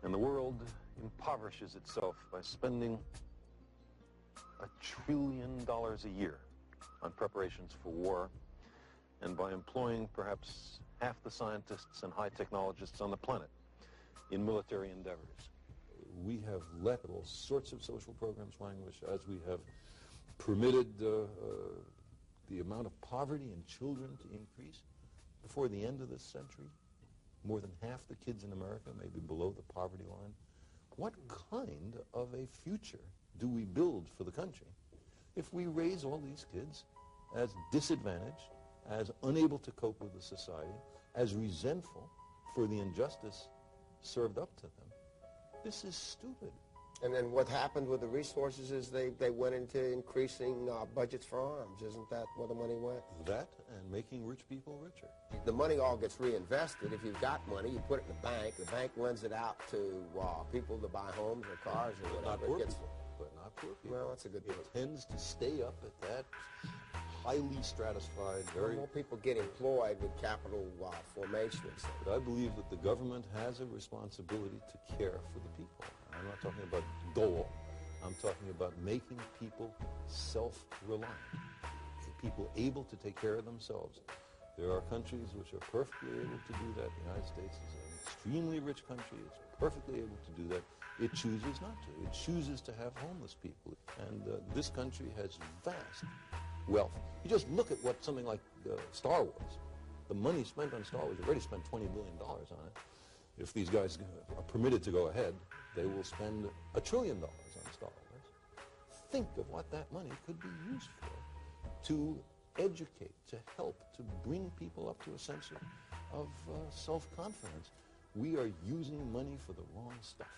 And the world impoverishes itself by spending $1 trillion a year on preparations for war, and by employing perhaps half the scientists and high technologists on the planet in military endeavors. We have let all sorts of social programs languish, as we have permitted the amount of poverty in children to increase. Before the end of this century, more than half the kids in America may be below the poverty line. What kind of a future do we build for the country if we raise all these kids as disadvantaged, as unable to cope with the society, as resentful for the injustice served up to them? This is stupid. And then what happened with the resources is they went into increasing budgets for arms. Isn't that where the money went? That and making rich people richer. The money all gets reinvested. If you've got money, you put it in the bank lends it out to people to buy homes or cars or whatever. Not poor people, but not poor people. Well, that's a good point. It tends to stay up at that highly stratified, very... More people get employed with capital formation. But I believe that the government has a responsibility to care for the people. I'm not talking about dole. I'm talking about making people self-reliant, people able to take care of themselves. There are countries which are perfectly able to do that. The United States is an extremely rich country. It's perfectly able to do that. It chooses not to. It chooses to have homeless people. And this country has vast wealth. You just look at what something like Star Wars, the money spent on Star Wars, already spent $20 billion on it. If these guys are permitted to go ahead, they will spend $1 trillion on Star Wars. Think of what that money could be used for, to educate, to help, to bring people up to a sense of self-confidence. We are using money for the wrong stuff.